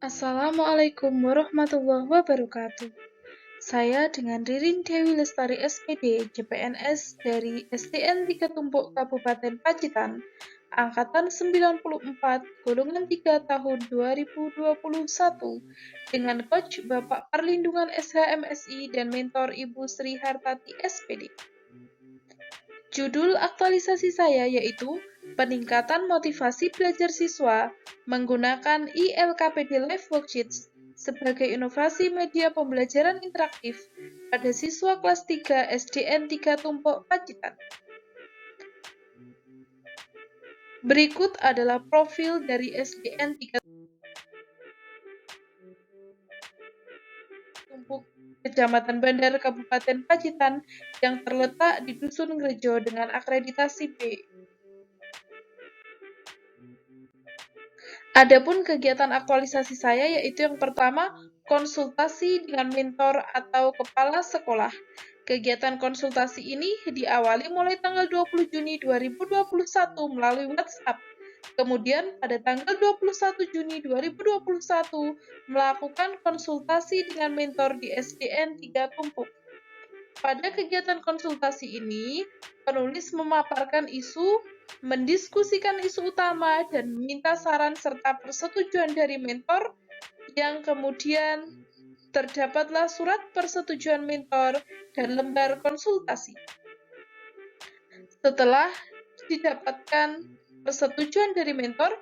Assalamualaikum warahmatullahi wabarakatuh. Saya dengan Ririn Dewi Lestari SPD, CPNS dari SDN 3 Tumpuk Kabupaten Pacitan, Angkatan 94, Golongan 3 tahun 2021, dengan Coach Bapak Perlindungan SHMSI dan Mentor Ibu Sri Hartati SPD. Judul aktualisasi saya yaitu Peningkatan Motivasi Belajar Siswa menggunakan ILKPD Live Worksheets sebagai inovasi media pembelajaran interaktif pada siswa kelas 3 SDN 3 Tumpuk Pacitan. Berikut adalah profil dari SDN 3 Tumpuk, Kecamatan Bandar, Kabupaten Pacitan yang terletak di Dusun Ngrejo dengan akreditasi B. Adapun kegiatan aktualisasi saya yaitu yang pertama, konsultasi dengan mentor atau kepala sekolah. Kegiatan konsultasi ini diawali mulai tanggal 20 Juni 2021 melalui WhatsApp. Kemudian pada tanggal 21 Juni 2021 melakukan konsultasi dengan mentor di SDN 3 Tumpuk. Pada kegiatan konsultasi ini, penulis memaparkan isu, mendiskusikan isu utama, dan meminta saran serta persetujuan dari mentor, yang kemudian terdapatlah surat persetujuan mentor dan lembar konsultasi. Setelah didapatkan persetujuan dari mentor,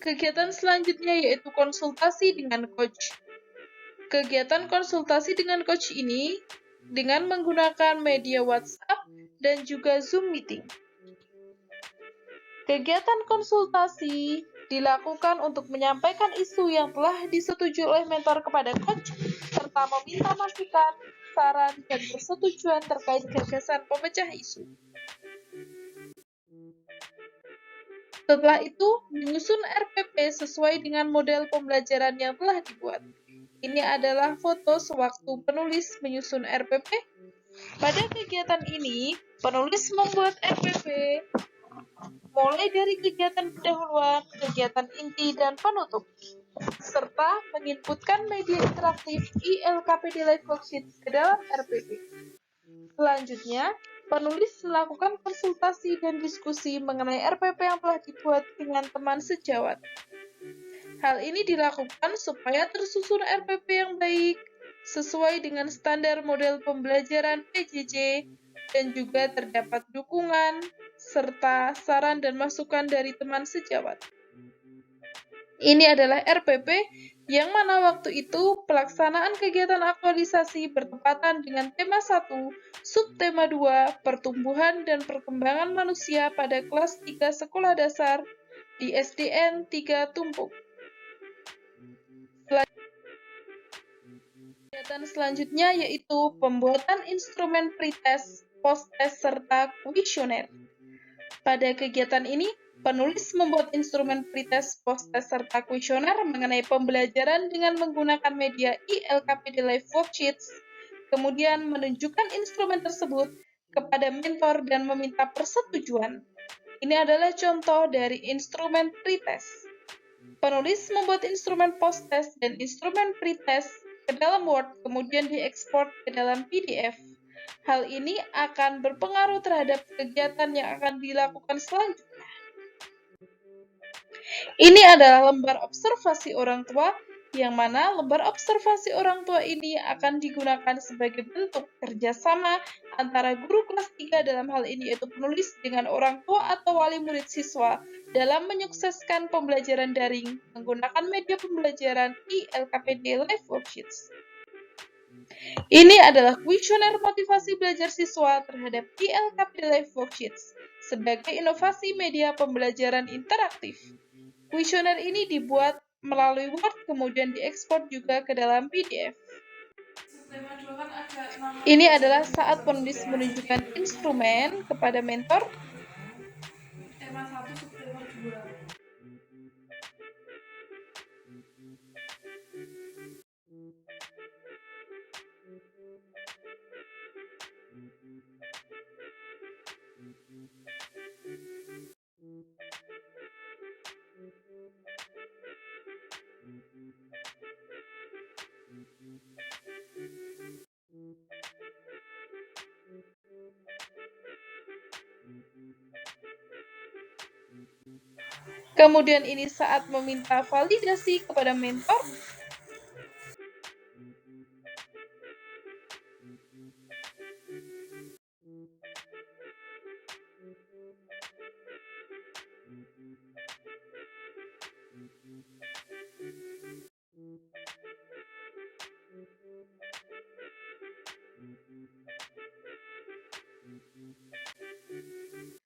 kegiatan selanjutnya yaitu konsultasi dengan coach. Kegiatan konsultasi dengan coach ini dengan menggunakan media WhatsApp dan juga Zoom meeting. Kegiatan konsultasi dilakukan untuk menyampaikan isu yang telah disetujui oleh mentor kepada coach, serta meminta masukan, saran, dan persetujuan terkait gagasan pemecah isu. Setelah itu, menyusun RPP sesuai dengan model pembelajaran yang telah dibuat. Ini adalah foto sewaktu penulis menyusun RPP. Pada kegiatan ini, penulis membuat RPP mulai dari kegiatan pendahuluan, kegiatan inti, dan penutup, serta menginputkan media interaktif ILKPD Live Worksheets ke dalam RPP. Selanjutnya, penulis melakukan konsultasi dan diskusi mengenai RPP yang telah dibuat dengan teman sejawat. Hal ini dilakukan supaya tersusun RPP yang baik, sesuai dengan standar model pembelajaran PJJ, dan juga terdapat dukungan, serta saran dan masukan dari teman sejawat. Ini adalah RPP yang mana waktu itu pelaksanaan kegiatan aktualisasi bertepatan dengan tema 1, subtema 2, pertumbuhan dan perkembangan manusia pada kelas 3 sekolah dasar di SDN 3 Tumpuk. Kegiatan selanjutnya yaitu pembuatan instrumen pretest, post-test, serta kuesioner. Pada kegiatan ini, penulis membuat instrumen pretest, post-test, serta kuesioner mengenai pembelajaran dengan menggunakan media ILKPD Live Worksheets, kemudian menunjukkan instrumen tersebut kepada mentor dan meminta persetujuan. Ini adalah contoh dari instrumen pretest. Penulis membuat instrumen post-test dan instrumen pretest ke dalam Word, kemudian diekspor ke dalam PDF. Hal ini akan berpengaruh terhadap kegiatan yang akan dilakukan selanjutnya. Ini adalah lembar observasi orang tua, yang mana lembar observasi orang tua ini akan digunakan sebagai bentuk kerjasama antara guru kelas 3 dalam hal ini yaitu penulis dengan orang tua atau wali murid siswa dalam menyukseskan pembelajaran daring menggunakan media pembelajaran ILKPD Live Worksheets. Ini adalah kuesioner motivasi belajar siswa terhadap ILKPD Live Worksheets sebagai inovasi media pembelajaran interaktif. Kuesioner ini dibuat melalui Word kemudian diekspor juga ke dalam PDF. Ini adalah saat penulis menunjukkan instrumen kepada mentor. Tema 1 subtema 2. Kemudian ini saat meminta validasi kepada mentor.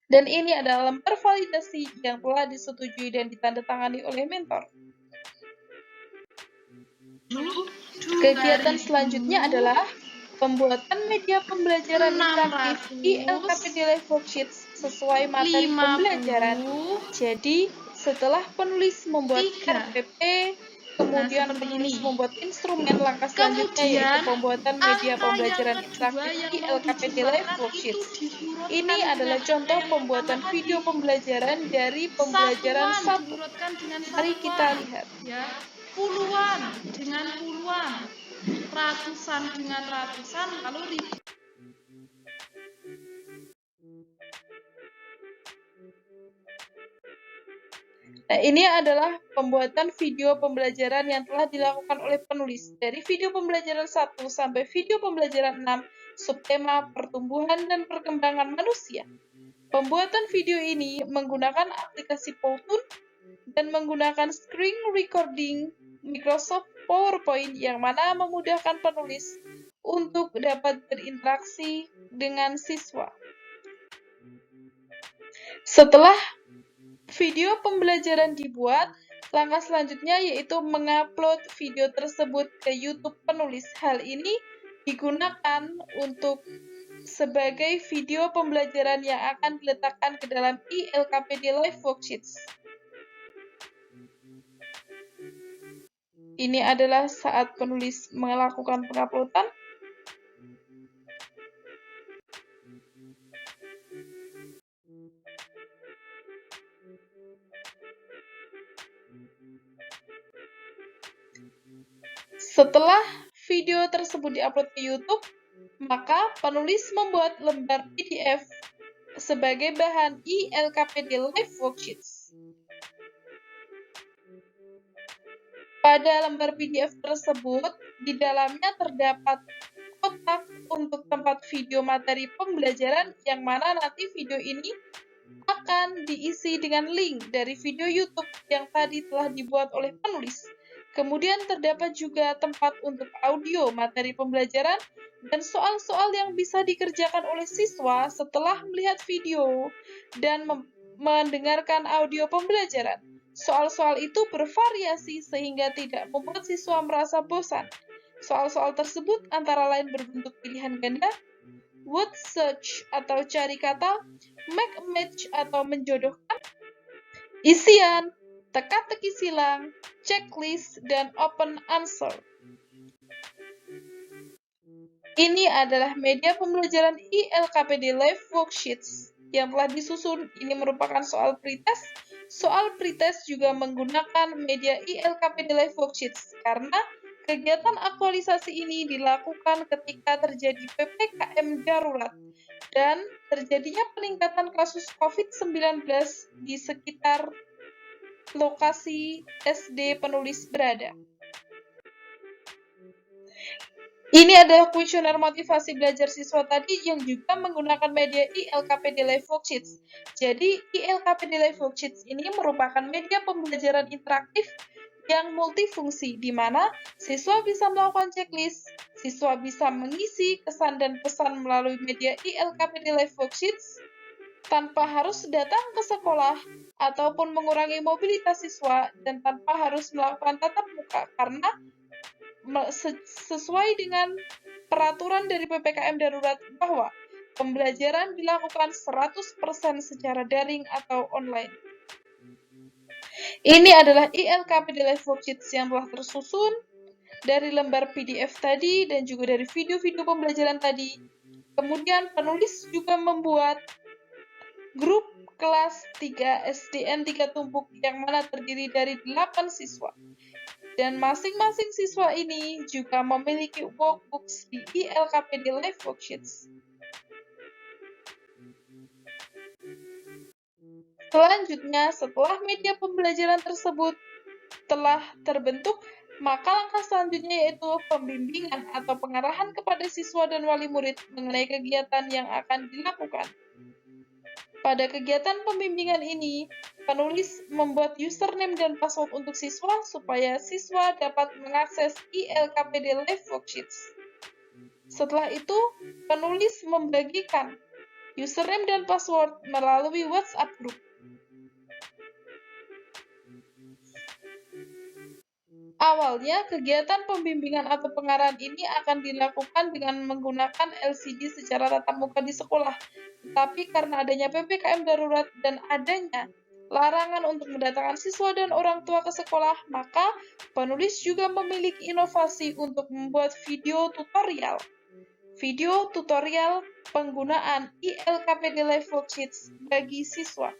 Dan ini adalah lembar validasi yang telah disetujui dan ditandatangani oleh mentor. Kegiatan selanjutnya adalah pembuatan media pembelajaran interaktif ILKPD Live Worksheets sesuai materi pembelajaran. Jadi, setelah penulis membuat RPP, kemudian penulis membuat instrumen, langkah selanjutnya yaitu pembuatan media pembelajaran interaktif ILKPD Live Worksheets. Ini adalah contoh pembuatan video pembelajaran dari pembelajaran 1. Mari kita lihat. Ya, puluhan dengan puluhan, ratusan dengan ratusan, lalu ribuan. Nah, ini adalah pembuatan video pembelajaran yang telah dilakukan oleh penulis. Dari video pembelajaran 1 sampai video pembelajaran 6, subtema pertumbuhan dan perkembangan manusia. Pembuatan video ini menggunakan aplikasi Powtoon dan menggunakan screen recording Microsoft PowerPoint yang mana memudahkan penulis untuk dapat berinteraksi dengan siswa. Setelah video pembelajaran dibuat, langkah selanjutnya yaitu mengupload video tersebut ke YouTube penulis. Hal ini digunakan untuk sebagai video pembelajaran yang akan diletakkan ke dalam ILKPD Live Worksheets. Ini adalah saat penulis melakukan penguploadan. Setelah video tersebut diupload ke YouTube, maka penulis membuat lembar PDF sebagai bahan ILKPD Live Worksheets. Pada lembar PDF tersebut, di dalamnya terdapat kotak untuk tempat video materi pembelajaran yang mana nanti video ini akan diisi dengan link dari video YouTube yang tadi telah dibuat oleh penulis. Kemudian terdapat juga tempat untuk audio materi pembelajaran dan soal-soal yang bisa dikerjakan oleh siswa setelah melihat video dan mendengarkan audio pembelajaran. Soal-soal itu bervariasi sehingga tidak membuat siswa merasa bosan. Soal-soal tersebut antara lain berbentuk pilihan ganda, word search atau cari kata, make a match atau menjodohkan, isian, teka-teki silang, checklist, dan open answer. Ini adalah media pembelajaran ILKPD Live Worksheets yang telah disusun. Ini merupakan soal pretest. Soal pretest juga menggunakan media ILKPD Live Worksheets karena kegiatan aktualisasi ini dilakukan ketika terjadi PPKM darurat dan terjadinya peningkatan kasus COVID-19 di sekitar lokasi SD penulis berada. Ini adalah kuesioner motivasi belajar siswa tadi yang juga menggunakan media ILKPD Live Worksheets. Jadi, ILKPD Live Worksheets ini merupakan media pembelajaran interaktif yang multifungsi, di mana siswa bisa melakukan checklist, siswa bisa mengisi kesan dan pesan melalui media ILKPD Live Worksheets tanpa harus datang ke sekolah ataupun mengurangi mobilitas siswa dan tanpa harus melakukan tatap muka karena sesuai dengan peraturan dari PPKM darurat bahwa pembelajaran dilakukan 100% secara daring atau online. Ini adalah ILKPD Live Worksheets yang telah tersusun dari lembar PDF tadi dan juga dari video-video pembelajaran tadi. Kemudian penulis juga membuat grup kelas 3 SDN 3 Tumpuk yang mana terdiri dari 8 siswa. Dan masing-masing siswa ini juga memiliki workbooks di ILKPD Live Worksheets. Selanjutnya, setelah media pembelajaran tersebut telah terbentuk, maka langkah selanjutnya yaitu pembimbingan atau pengarahan kepada siswa dan wali murid mengenai kegiatan yang akan dilakukan. Pada kegiatan pembimbingan ini, penulis membuat username dan password untuk siswa supaya siswa dapat mengakses ILKPD Live Worksheets. Setelah itu, penulis membagikan username dan password melalui WhatsApp group. Awalnya, kegiatan pembimbingan atau pengarahan ini akan dilakukan dengan menggunakan LCD secara tatap muka di sekolah. Tetapi karena adanya PPKM darurat dan adanya larangan untuk mendatangkan siswa dan orang tua ke sekolah, maka penulis juga memiliki inovasi untuk membuat video tutorial. Video tutorial penggunaan ILKPD Live Worksheets bagi siswa.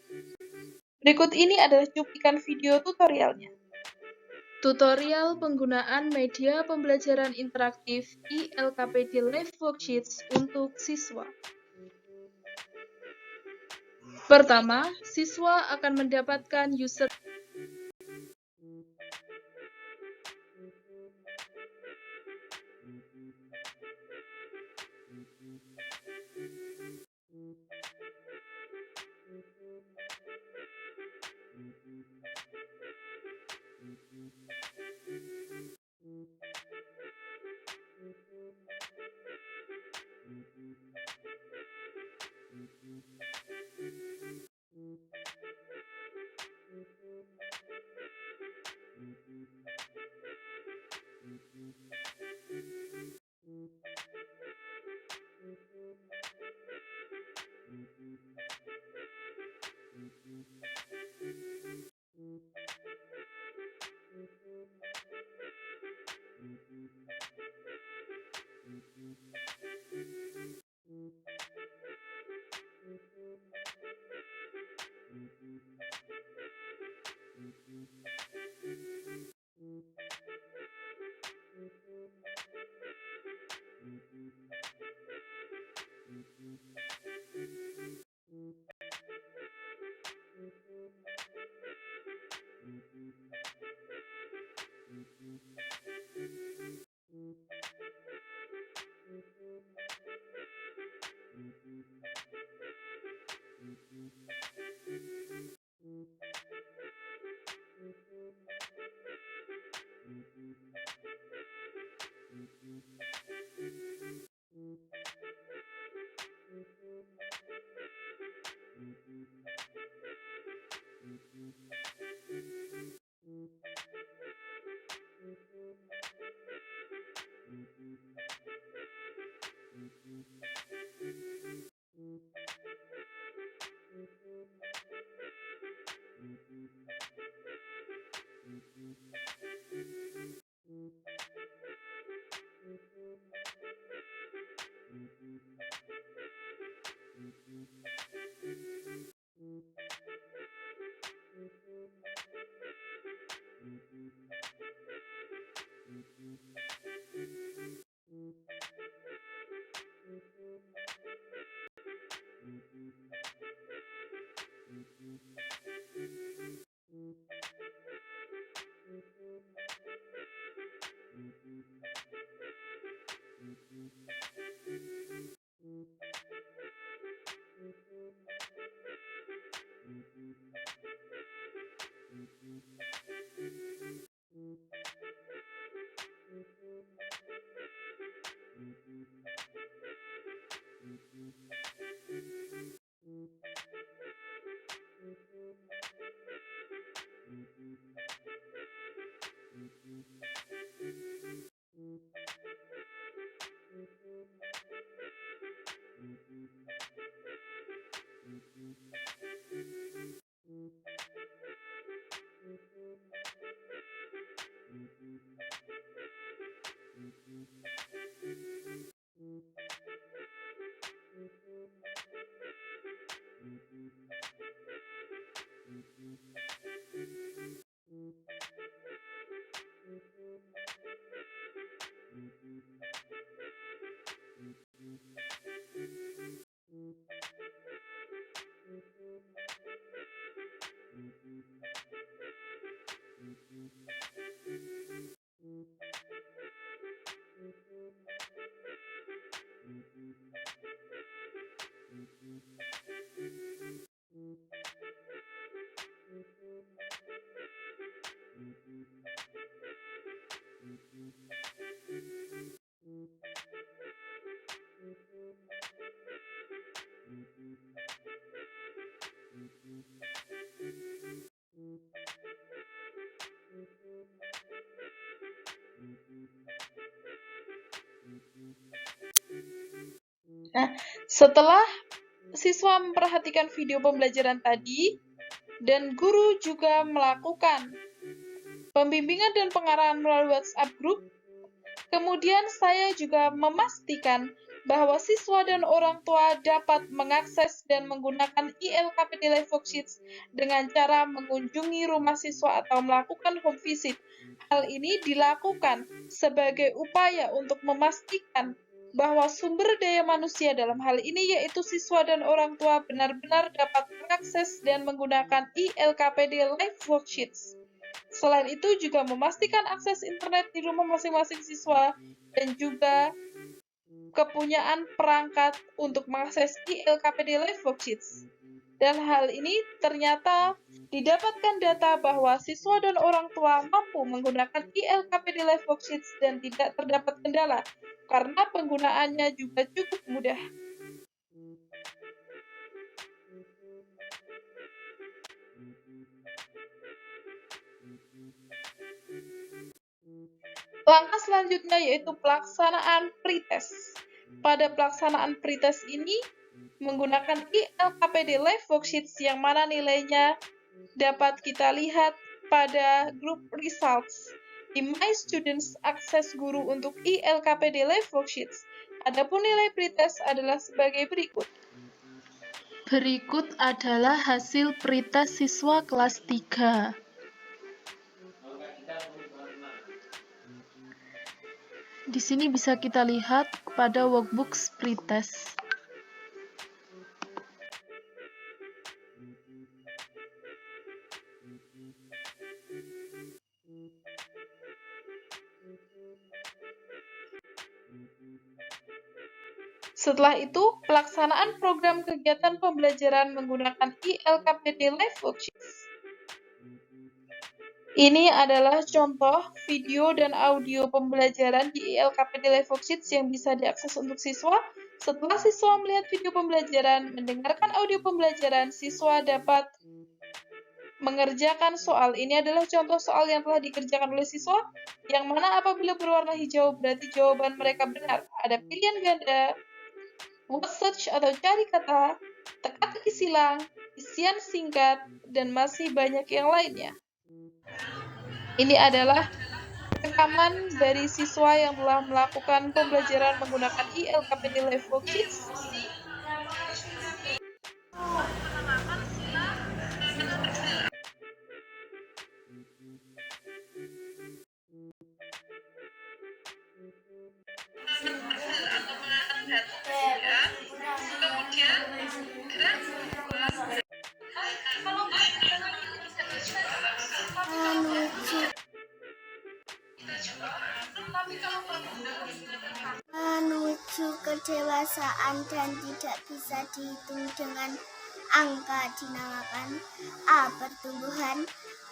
Berikut ini adalah cuplikan video tutorialnya. Tutorial penggunaan media pembelajaran interaktif ILKPD Live Worksheets untuk siswa. Pertama, siswa akan mendapatkan user Nah, setelah siswa memperhatikan video pembelajaran tadi, dan guru juga melakukan pembimbingan dan pengarahan melalui WhatsApp group, kemudian saya juga memastikan bahwa siswa dan orang tua dapat mengakses dan menggunakan ILKPD Live Worksheets dengan cara mengunjungi rumah siswa atau melakukan home visit. Hal ini dilakukan sebagai upaya untuk memastikan bahwa sumber daya manusia dalam hal ini yaitu siswa dan orang tua benar-benar dapat mengakses dan menggunakan ILKPD Live Worksheets. Selain itu juga memastikan akses internet di rumah masing-masing siswa dan juga kepunyaan perangkat untuk mengakses ILKPD Live Worksheets. Dan hal ini ternyata didapatkan data bahwa siswa dan orang tua mampu menggunakan ILKPD Live Worksheets dan tidak terdapat kendala karena penggunaannya juga cukup mudah. Langkah selanjutnya yaitu pelaksanaan pretest. Pada pelaksanaan pretest ini menggunakan ILKPD Live Worksheets yang mana nilainya dapat kita lihat pada group results. Di My Students akses guru untuk ILKPD Live Worksheets. Adapun nilai pretest adalah sebagai berikut. Berikut adalah hasil pretest siswa kelas 3. Di sini bisa kita lihat pada workbook pretest. Setelah itu, pelaksanaan program kegiatan pembelajaran menggunakan ILKPD Live Worksheets. Ini adalah contoh video dan audio pembelajaran di ILKPD Live Worksheets yang bisa diakses untuk siswa. Setelah siswa melihat video pembelajaran, mendengarkan audio pembelajaran, siswa dapat mengerjakan soal. Ini adalah contoh soal yang telah dikerjakan oleh siswa, yang mana apabila berwarna hijau berarti jawaban mereka benar. Ada pilihan ganda, word search atau cari kata, teka-teki silang, isian singkat, dan masih banyak yang lainnya. Ini adalah rekaman dari siswa yang telah melakukan pembelajaran menggunakan ILKPD Live Worksheets. Menuju kedewasaan dan tidak bisa dihitung dengan angka dinamakan A. Pertumbuhan,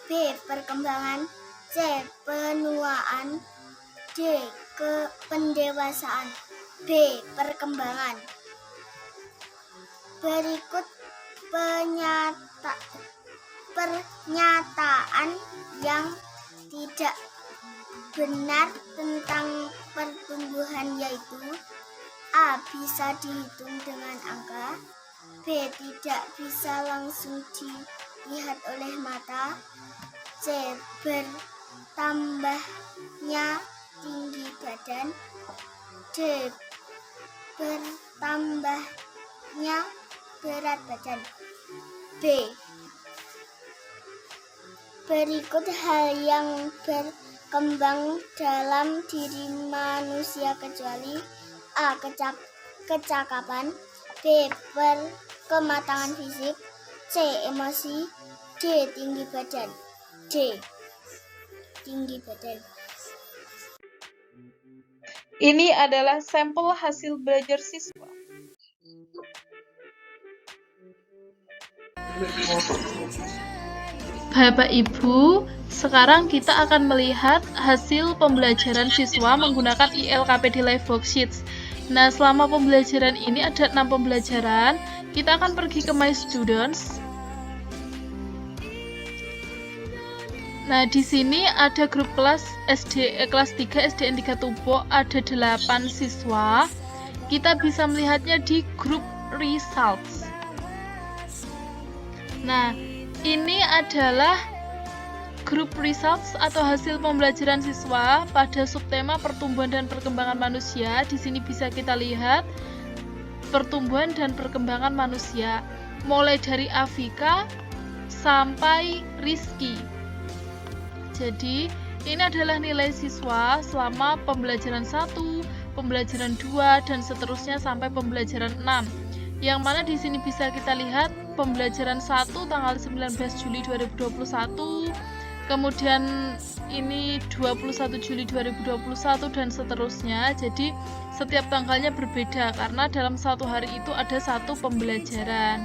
B. Perkembangan, C. Penuaan, D. Pendewasaan. B. Perkembangan. Berikut pernyataan yang tidak benar tentang pertumbuhan yaitu A. Bisa dihitung dengan angka, B. Tidak bisa langsung dilihat oleh mata, C. Bertambahnya tinggi badan, D. Bertambahnya berat badan. B. Berikut hal yang berkembang dalam diri manusia kecuali A. Kecakapan, B. Kematangan fisik, C. Emosi, D. Tinggi badan. D. Tinggi badan. Ini adalah sampel hasil belajar siswa. Bapak Ibu, sekarang kita akan melihat hasil pembelajaran siswa menggunakan ILKPD Live Worksheets. Nah, selama pembelajaran ini ada 6 pembelajaran. Kita akan pergi ke My Students. Nah, di sini ada grup kelas kelas 3 SDN 3 Tumpuk, ada 8 siswa. kita bisa melihatnya di grup results. Nah, ini adalah grup results atau hasil pembelajaran siswa pada subtema pertumbuhan dan perkembangan manusia. Di sini bisa kita lihat pertumbuhan dan perkembangan manusia, mulai dari Afika sampai Rizky. Jadi, ini adalah nilai siswa selama pembelajaran 1, pembelajaran 2, dan seterusnya sampai pembelajaran 6. Yang mana di sini bisa kita lihat pembelajaran 1 tanggal 19 Juli 2021, kemudian ini 21 Juli 2021 dan seterusnya. Jadi setiap tanggalnya berbeda karena dalam satu hari itu ada satu pembelajaran.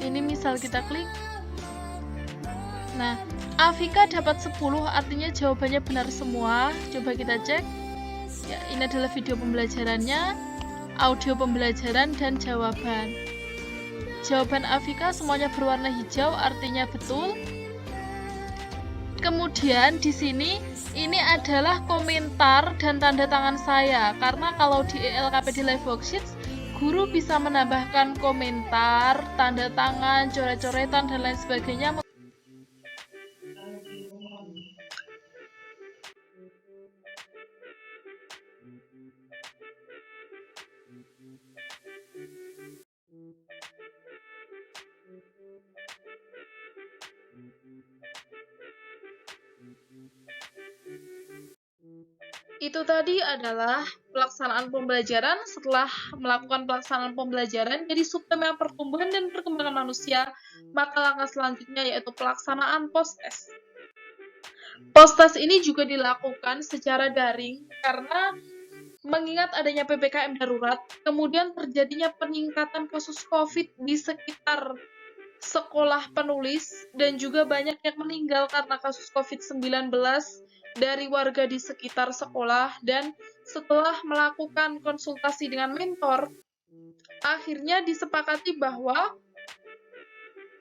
Ini misal kita klik. Nah, Afika dapat 10, artinya jawabannya benar semua. Coba kita cek. Ya, ini adalah video pembelajarannya, audio pembelajaran, dan jawaban. Jawaban Afika semuanya berwarna hijau, artinya betul. Kemudian di sini ini adalah komentar dan tanda tangan saya, karena kalau di ELKPD Live Worksheets guru bisa menambahkan komentar, tanda tangan, coret-coretan, dan lain sebagainya. Itu tadi adalah pelaksanaan pembelajaran. Setelah melakukan pelaksanaan pembelajaran jadi subtema pertumbuhan dan perkembangan manusia, maka langkah selanjutnya yaitu pelaksanaan post-test. Post-test ini juga dilakukan secara daring karena mengingat adanya PPKM darurat, kemudian terjadinya peningkatan kasus COVID di sekitar sekolah penulis, dan juga banyak yang meninggal karena kasus COVID-19 dari warga di sekitar sekolah. Dan setelah melakukan konsultasi dengan mentor, akhirnya disepakati bahwa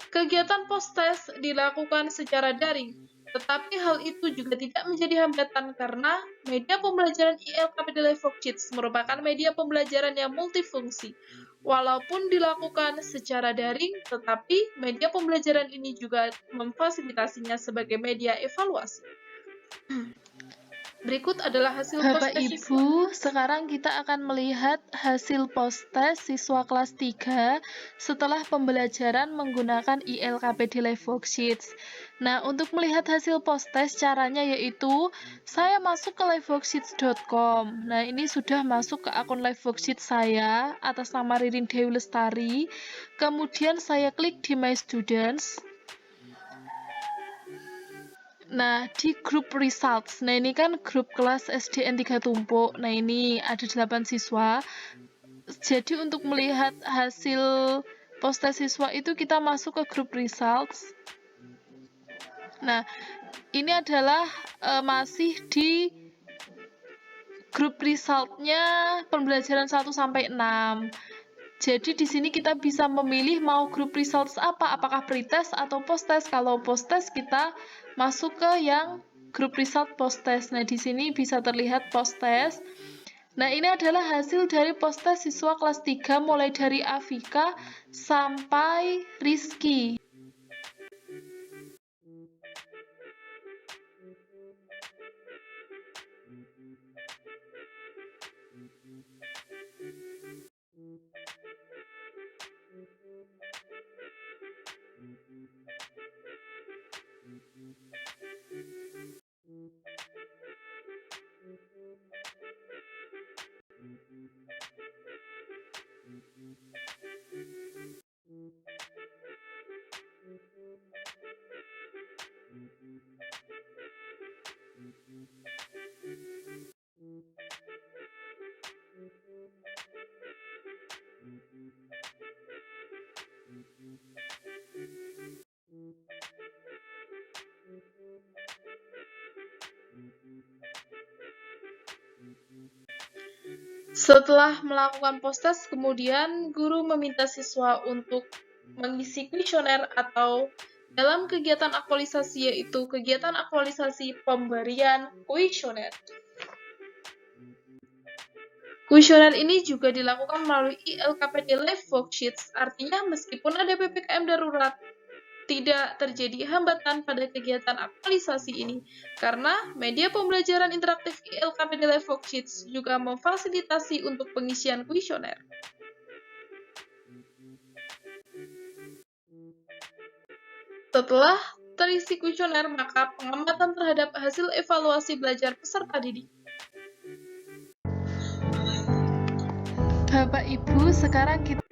kegiatan post-test dilakukan secara daring. Tetapi hal itu juga tidak menjadi hambatan karena media pembelajaran ELKPD Live Worksheets merupakan media pembelajaran yang multifungsi. Walaupun dilakukan secara daring, tetapi media pembelajaran ini juga memfasilitasinya sebagai media evaluasi. Berikut adalah hasil Bapak post-test Ibu, sekarang kita akan melihat hasil post-test siswa kelas 3 setelah pembelajaran menggunakan ELKPD Live Worksheets. Nah, untuk melihat hasil post-test caranya yaitu saya masuk ke liveworksheets.com. Nah, ini sudah masuk ke akun Live Worksheets saya atas nama Ririn Dewi Lestari. Kemudian saya klik di My Students. Nah, di grup results, nah ini kan grup kelas SDN 3 Tumpuk. Nah, ini ada 8 siswa. Jadi untuk melihat hasil post-test siswa itu kita masuk ke grup results. Nah, ini adalah masih di grup resultnya pembelajaran 1 sampai 6. Jadi di sini kita bisa memilih mau grup results apa, apakah pretest atau post-test. Kalau post-test kita masuk ke yang grup result post-test. Nah, di sini bisa terlihat post-test. Nah, ini adalah hasil dari post-test siswa kelas 3 mulai dari Afika sampai Rizky. Setelah melakukan post-test, kemudian guru meminta siswa untuk mengisi kuesioner atau dalam kegiatan aktualisasi, yaitu kegiatan aktualisasi pemberian kuesioner. Kuesioner ini juga dilakukan melalui ILKPD Live Worksheets, artinya meskipun ada PPKM darurat, tidak terjadi hambatan pada kegiatan aktualisasi ini, karena media pembelajaran interaktif ILKPD Live Worksheets juga memfasilitasi untuk pengisian kuesioner. Setelah terisi kuesioner, maka pengamatan terhadap hasil evaluasi belajar peserta didik. Bapak Ibu, sekarang kita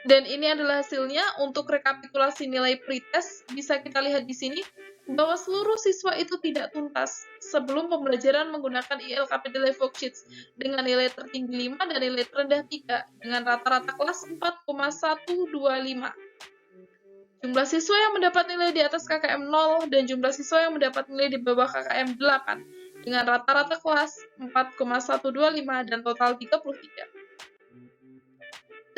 Dan ini adalah hasilnya. Untuk rekapitulasi nilai pretest, bisa kita lihat di sini bahwa seluruh siswa itu tidak tuntas sebelum pembelajaran menggunakan ILKPD Live Worksheets dengan nilai tertinggi 5 dan nilai terendah 3 dengan rata-rata kelas 4,125. Jumlah siswa yang mendapat nilai di atas KKM 0 dan jumlah siswa yang mendapat nilai di bawah KKM 8 dengan rata-rata kelas 4,125 dan total 33.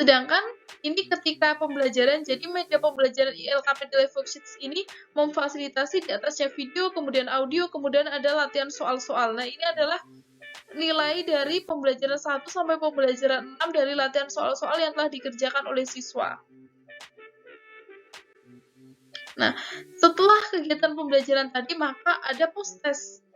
Sedangkan ini ketika pembelajaran, jadi media pembelajaran ILKPD Live Worksheets ini memfasilitasi di atasnya video, kemudian audio, kemudian ada latihan soal-soal. Nah, ini adalah nilai dari pembelajaran 1 sampai pembelajaran 6 dari latihan soal-soal yang telah dikerjakan oleh siswa. Nah, setelah kegiatan pembelajaran tadi, maka ada post-test.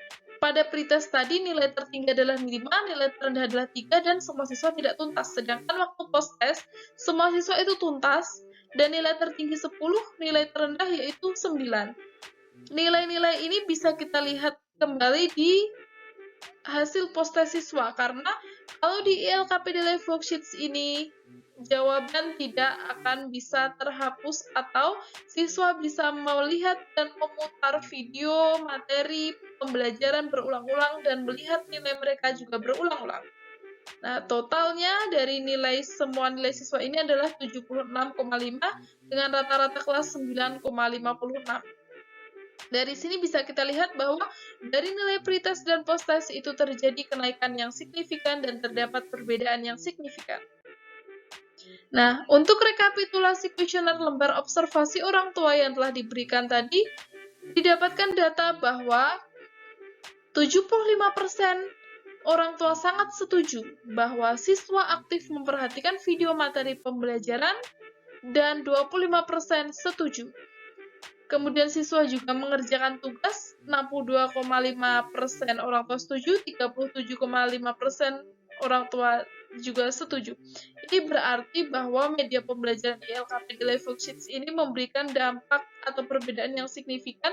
Pada pretest tadi nilai tertinggi adalah 5, nilai terendah adalah 3, dan semua siswa tidak tuntas. Sedangkan waktu post-test, semua siswa itu tuntas, dan nilai tertinggi 10, nilai terendah yaitu 9. Nilai-nilai ini bisa kita lihat kembali di hasil post-test siswa, karena kalau di ILKPD Live Worksheets ini jawaban tidak akan bisa terhapus atau siswa bisa melihat dan memutar video materi pembelajaran berulang-ulang dan melihat nilai mereka juga berulang-ulang. Nah, totalnya dari semua nilai siswa ini adalah 76,5 dengan rata-rata kelas 9,56. Dari sini bisa kita lihat bahwa dari nilai pretest dan posttest itu terjadi kenaikan yang signifikan dan terdapat perbedaan yang signifikan. Nah, untuk rekapitulasi kuesioner lembar observasi orang tua yang telah diberikan tadi, didapatkan data bahwa 75% orang tua sangat setuju bahwa siswa aktif memperhatikan video materi pembelajaran dan 25% setuju. Kemudian siswa juga mengerjakan tugas, 62,5% orang tua setuju, 37,5% orang tua juga setuju. Ini berarti bahwa media pembelajaran ILKP di Live Worksheets ini memberikan dampak atau perbedaan yang signifikan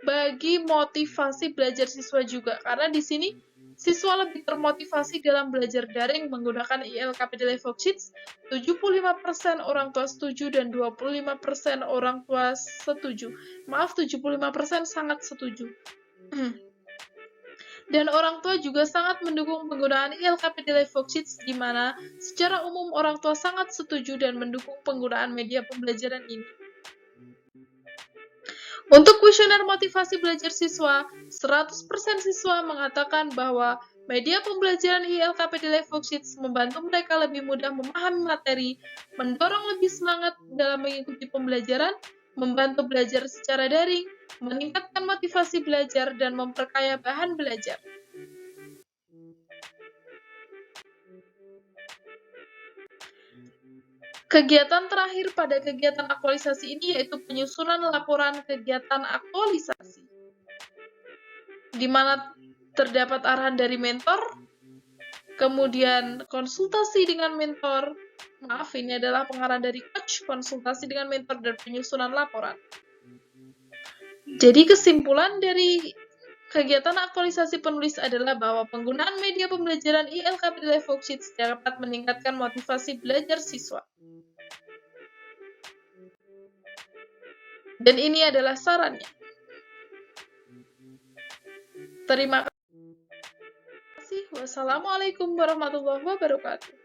bagi motivasi belajar siswa juga, karena di sini siswa lebih termotivasi dalam belajar daring menggunakan ILKP di Live Worksheets. 75% orang tua setuju dan 25% orang tua setuju. Maaf, 75% sangat setuju. Dan orang tua juga sangat mendukung penggunaan ILKP di Live Worksheets, di mana secara umum orang tua sangat setuju dan mendukung penggunaan media pembelajaran ini. Untuk kuesioner motivasi belajar siswa, 100% siswa mengatakan bahwa media pembelajaran ILKP di Live Worksheets membantu mereka lebih mudah memahami materi, mendorong lebih semangat dalam mengikuti pembelajaran, membantu belajar secara daring, meningkatkan motivasi belajar, dan memperkaya bahan belajar. Kegiatan terakhir pada kegiatan aktualisasi ini yaitu penyusunan laporan kegiatan aktualisasi, di mana terdapat arahan dari mentor, kemudian konsultasi dengan mentor, ini adalah pengarahan dari coach, konsultasi dengan mentor, dan penyusunan laporan. Jadi kesimpulan dari kegiatan aktualisasi penulis adalah bahwa penggunaan media pembelajaran ILKP di Live Worksheets dapat meningkatkan motivasi belajar siswa. Dan ini adalah sarannya. Terima kasih. Wassalamualaikum warahmatullahi wabarakatuh.